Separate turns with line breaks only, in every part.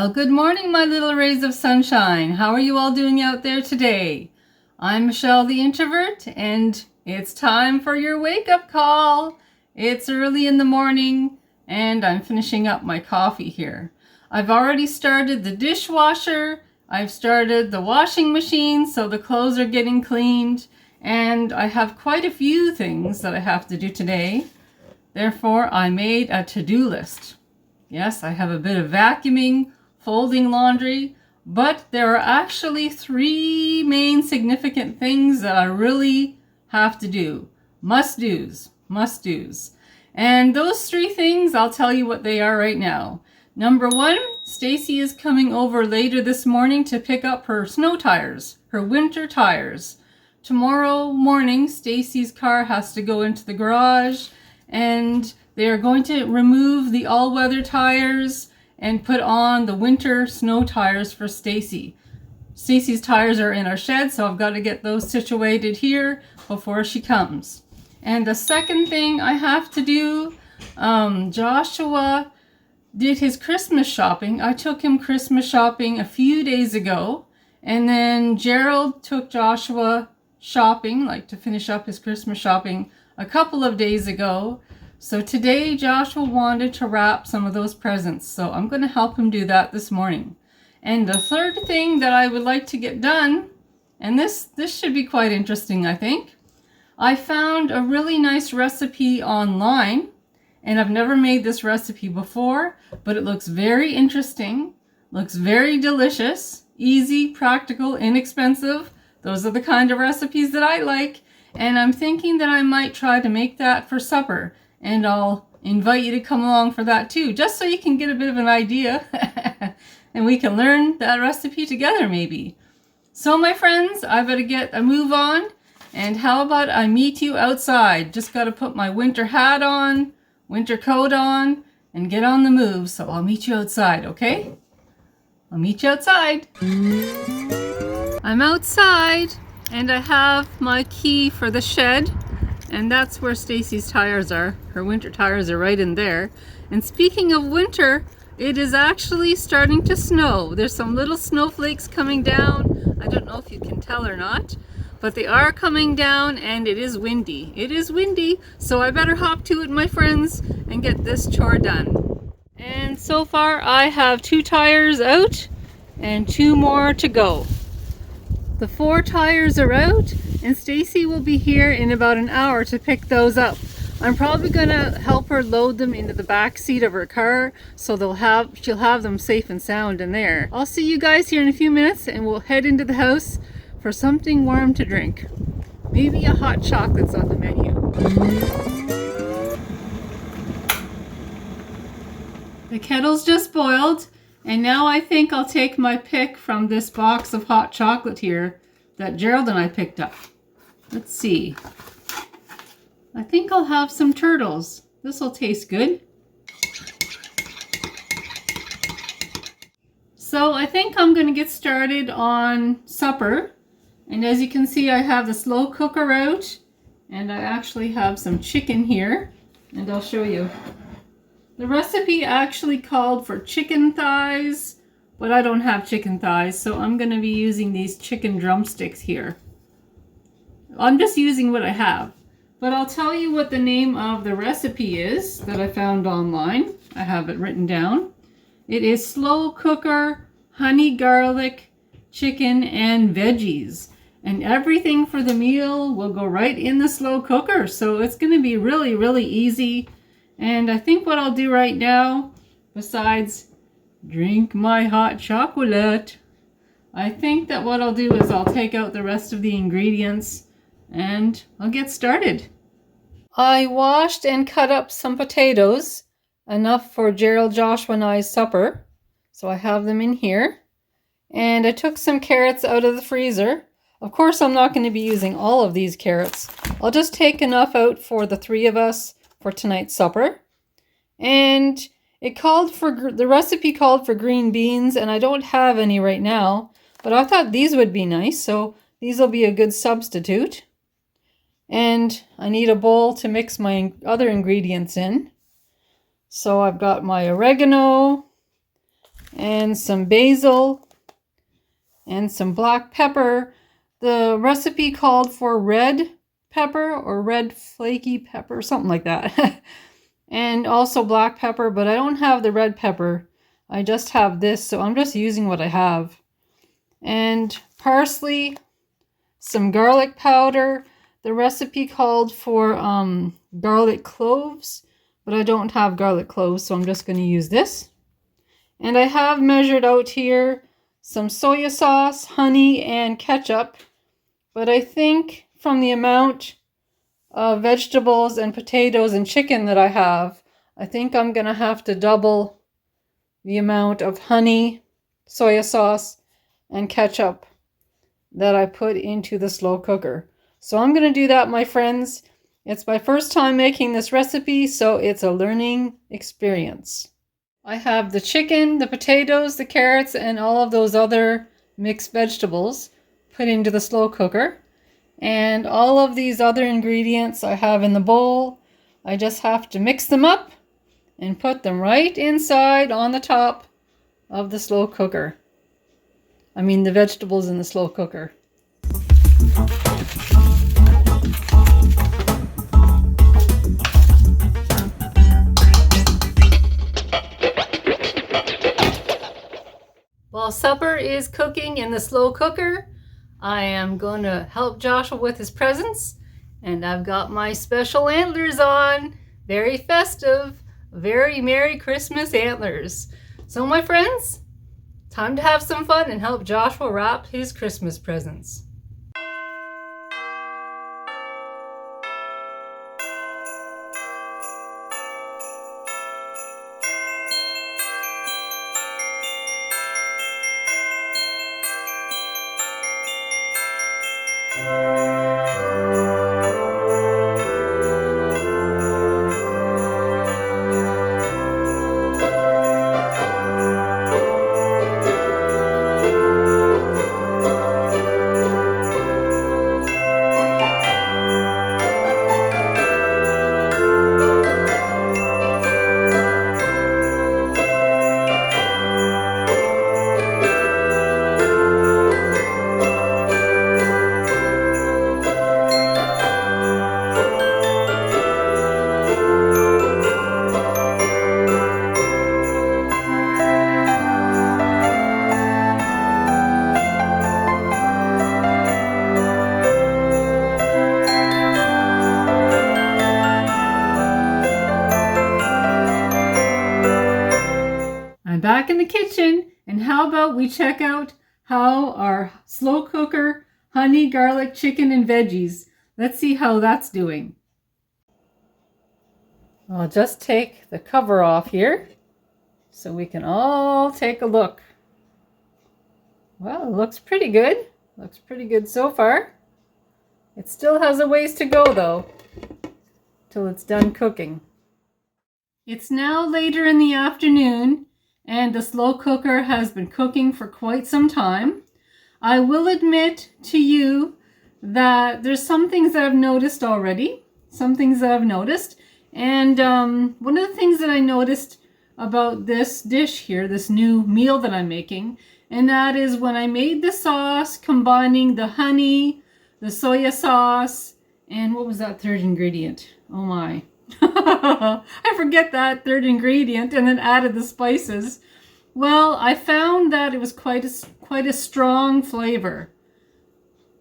Well, good morning, my little rays of sunshine. How are you all doing out there today? I'm Michelle the Introvert, and it's time for your wake-up call. It's early in the morning, and I'm finishing up my coffee here. I've already started the dishwasher. I've started the washing machine, so the clothes are getting cleaned, and I have quite a few things that I have to do today. Therefore, I made a to-do list. Yes, I have a bit of vacuuming, folding laundry, but there are actually 3 main significant things that I really have to do. Must-dos. And those 3 things, I'll tell you what they are right now. Number 1, Stacy is coming over later this morning to pick up her snow tires, her winter tires. Tomorrow morning, Stacy's car has to go into the garage, and they are going to remove the all-weather tires and put on the winter snow tires for Stacy. Stacy's tires are in our shed, so I've got to get those situated here before she comes. And the second thing I have to do, Joshua did his Christmas shopping. I took him Christmas shopping a few days ago, and then Gerald took Joshua shopping, like to finish up his Christmas shopping, a couple of days ago. So today Joshua wanted to wrap some of those presents, so I'm going to help him do that this morning. And the third thing that I would like to get done, and this should be quite interesting, I think. I found a really nice recipe online, and I've never made this recipe before, but it looks very interesting, looks very delicious, easy, practical, inexpensive. Those are the kind of recipes that I like. And I'm thinking that I might try to make that for supper. And I'll invite you to come along for that too, just so you can get a bit of an idea. And we can learn that recipe together maybe. So my friends, I better get a move on. And how about I meet you outside? Just got to put my winter hat on, winter coat on, and get on the move. So I'll meet you outside, okay? I'll meet you outside. I'm outside. And I have my key for the shed, and that's where Stacy's tires are. Her winter tires are right in there. And speaking of winter, it is actually starting to snow. There's some little snowflakes coming down. I don't know if you can tell or not, but they are coming down, and it is windy. It is windy, so I better hop to it, my friends, and get this chore done. And so far, I have 2 tires out and 2 more to go. The 4 tires are out, and Stacy will be here in about an hour to pick those up. I'm probably going to help her load them into the back seat of her car, so she'll have them safe and sound in there. I'll see you guys here in a few minutes, and we'll head into the house for something warm to drink. Maybe a hot chocolate's on the menu. The kettle's just boiled. And now I think I'll take my pick from this box of hot chocolate here that Gerald and I picked up. Let's see. I think I'll have some turtles. This will taste good. So I think I'm going to get started on supper. And as you can see, I have the slow cooker out. And I actually have some chicken here. And I'll show you. The recipe actually called for chicken thighs, but I don't have chicken thighs, so I'm going to be using these chicken drumsticks here. I'm just using what I have, but I'll tell you what the name of the recipe is that I found online. I have it written down. It is slow cooker, honey garlic, chicken, and veggies. And everything for the meal will go right in the slow cooker, so it's going to be really, really easy. And I think what I'll do right now, besides drink my hot chocolate, I think that what I'll do is I'll take out the rest of the ingredients and I'll get started. I washed and cut up some potatoes, enough for Gerald, Joshua, and I's supper. So I have them in here. And I took some carrots out of the freezer. Of course, I'm not going to be using all of these carrots. I'll just take enough out for the 3 of us for tonight's supper. And the recipe called for green beans, and I don't have any right now, but I thought these would be nice, so these will be a good substitute. And I need a bowl to mix my other ingredients in. So I've got my oregano, and some basil and some black pepper. The recipe called for red pepper or red flaky pepper, something like that. And also black pepper, but I don't have the red pepper. I just have this, so I'm just using what I have. And parsley, some garlic powder. The recipe called for garlic cloves, but I don't have garlic cloves, so I'm just going to use this. And I have measured out here some soy sauce, honey, and ketchup. But I think from the amount of vegetables and potatoes and chicken that I have, I think I'm going to have to double the amount of honey, soy sauce, and ketchup that I put into the slow cooker. So I'm going to do that, my friends. It's my first time making this recipe, so it's a learning experience. I have the chicken, the potatoes, the carrots, and all of those other mixed vegetables put into the slow cooker. And all of these other ingredients I have in the bowl. I just have to mix them up and put them right inside on the top of the slow cooker. I mean the vegetables in the slow cooker. While supper is cooking in the slow cooker, I am going to help Joshua with his presents, and I've got my special antlers on. Very festive, very Merry Christmas antlers. So my friends, time to have some fun and help Joshua wrap his Christmas presents. I'm back in the kitchen, and how about we check out how our slow cooker honey garlic chicken and veggies. Let's see how that's doing. I'll just take the cover off here so we can all take a look. Well, it looks pretty good. Looks pretty good so far. It still has a ways to go though, till it's done cooking. It's now later in the afternoon, and the slow cooker has been cooking for quite some time. I will admit to you that there's some things that I've noticed already. And one of the things that I noticed about this dish here, this new meal that I'm making, and that is when I made the sauce combining the honey, the soy sauce, and what was that third ingredient? Oh my. I forget that third ingredient, and then added the spices. Well, I found that it was quite a strong flavor.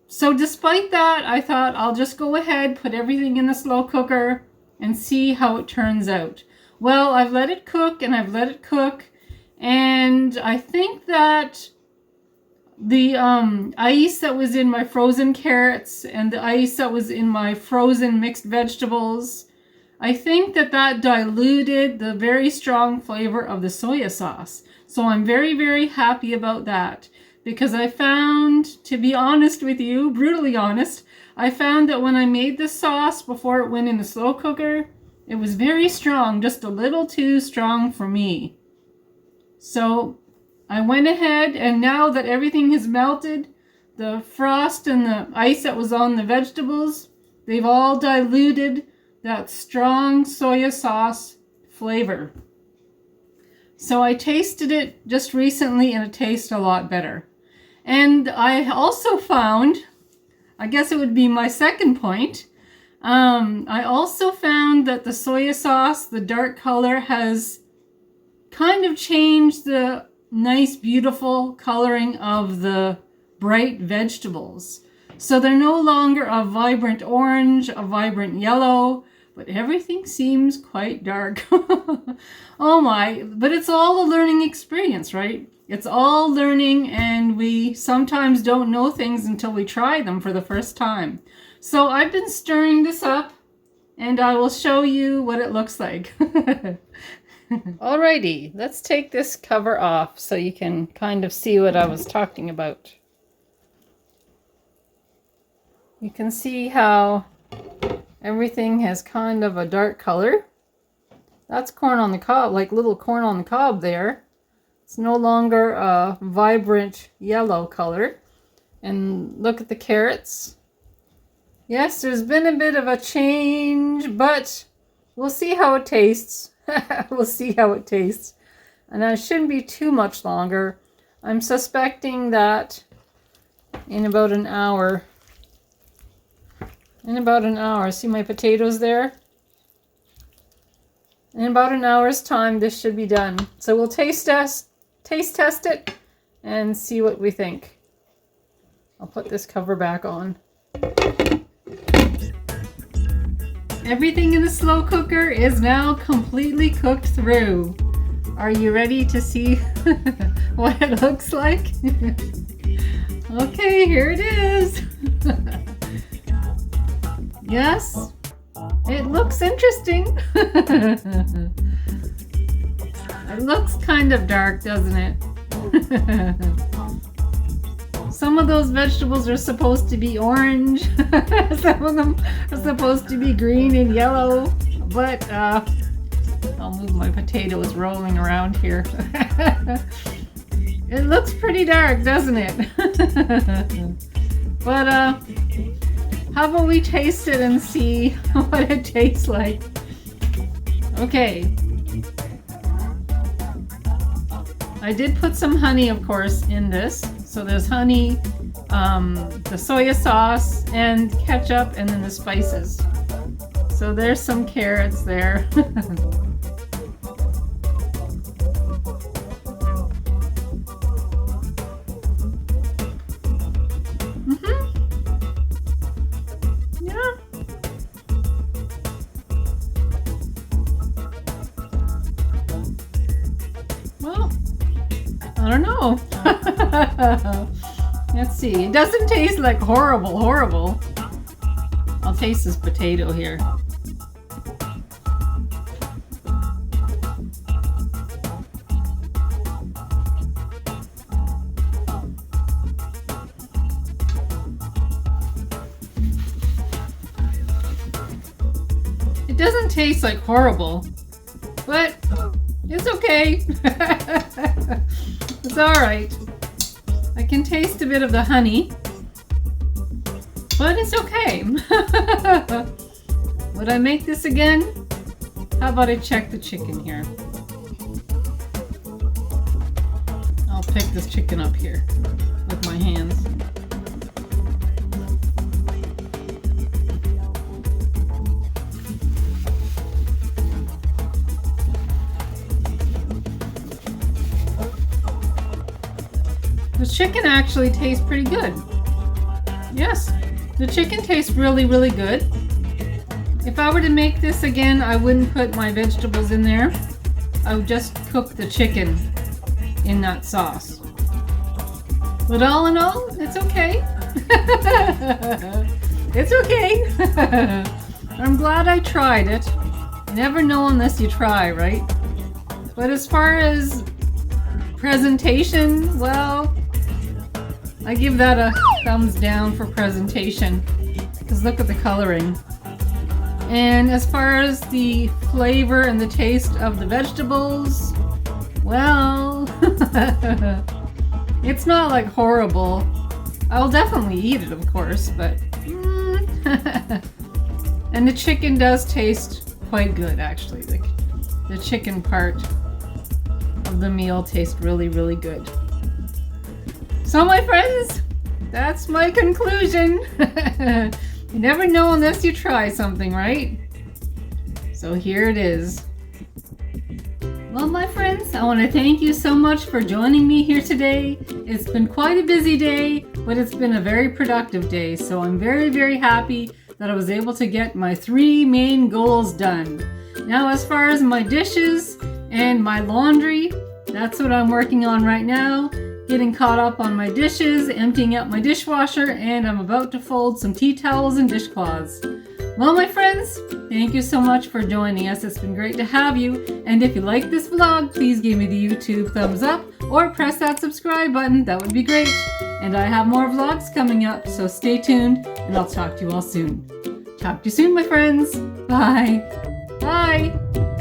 So despite that, I thought I'll just go ahead, put everything in the slow cooker, and see how it turns out. Well, I've let it cook, and I think that the ice that was in my frozen carrots and the ice that was in my frozen mixed vegetables, I think that diluted the very strong flavor of the soy sauce. So I'm very, very happy about that, because I found, to be honest with you, brutally honest, I found that when I made the sauce before it went in the slow cooker, it was very strong, just a little too strong for me. So I went ahead, and now that everything has melted, the frost and the ice that was on the vegetables, they've all diluted that strong soy sauce flavor. So I tasted it just recently and it tastes a lot better. And I also found, I guess it would be my second point, I also found that the soy sauce, the dark color, has kind of changed the nice, beautiful coloring of the bright vegetables. So they're no longer a vibrant orange, a vibrant yellow, but everything seems quite dark. Oh my, but it's all a learning experience, right? It's all learning, and we sometimes don't know things until we try them for the first time. So I've been stirring this up, and I will show you what it looks like. Alrighty, let's take this cover off so you can kind of see what I was talking about. You can see how everything has kind of a dark color. That's corn on the cob, like little corn on the cob there. It's no longer a vibrant yellow color. And look at the carrots. Yes, there's been a bit of a change, but we'll see how it tastes. We'll see how it tastes. And it shouldn't be too much longer. I'm suspecting that in about an hour, see my potatoes there? In about an hour's time, this should be done. So we'll taste test it and see what we think. I'll put this cover back on. Everything in the slow cooker is now completely cooked through. Are you ready to see what it looks like? Okay, here it is. Yes, it looks interesting. It looks kind of dark, doesn't it? Some of those vegetables are supposed to be orange. Some of them are supposed to be green and yellow. But I'll move my potatoes rolling around here. It looks pretty dark, doesn't it? But how about we taste it and see what it tastes like? Okay. I did put some honey, of course, in this. So there's honey, the soy sauce, and ketchup, and then the spices. So there's some carrots there. I don't know. Let's see. It doesn't taste like horrible. I'll taste this potato here. It doesn't taste like horrible, but it's okay. It's alright. I can taste a bit of the honey, but it's okay. Would I make this again? How about I check the chicken here? I'll pick this chicken up here with my hands. The chicken actually tastes pretty good. Yes, the chicken tastes really, really good. If I were to make this again, I wouldn't put my vegetables in there. I would just cook the chicken in that sauce. But all in all, it's okay. It's okay. I'm glad I tried it. You never know unless you try, right? But as far as presentation, well, I give that a thumbs down for presentation, because look at the coloring. And as far as the flavor and the taste of the vegetables, well, it's not like horrible. I'll definitely eat it, of course, but and the chicken does taste quite good, actually. The chicken part. of the meal taste really, really good. So my friends, that's my conclusion. You never know unless you try something, right? So here it is. Well, my friends, I want to thank you so much for joining me here today. It's been quite a busy day, but it's been a very productive day. So I'm very, very happy that I was able to get my 3 main goals done. Now, as far as my dishes and my laundry, that's what I'm working on right now. Getting caught up on my dishes, emptying out my dishwasher, and I'm about to fold some tea towels and dishcloths. Well, my friends, thank you so much for joining us. It's been great to have you. And if you like this vlog, please give me the YouTube thumbs up or press that subscribe button. That would be great. And I have more vlogs coming up, so stay tuned and I'll talk to you all soon. Talk to you soon, my friends. Bye. Bye.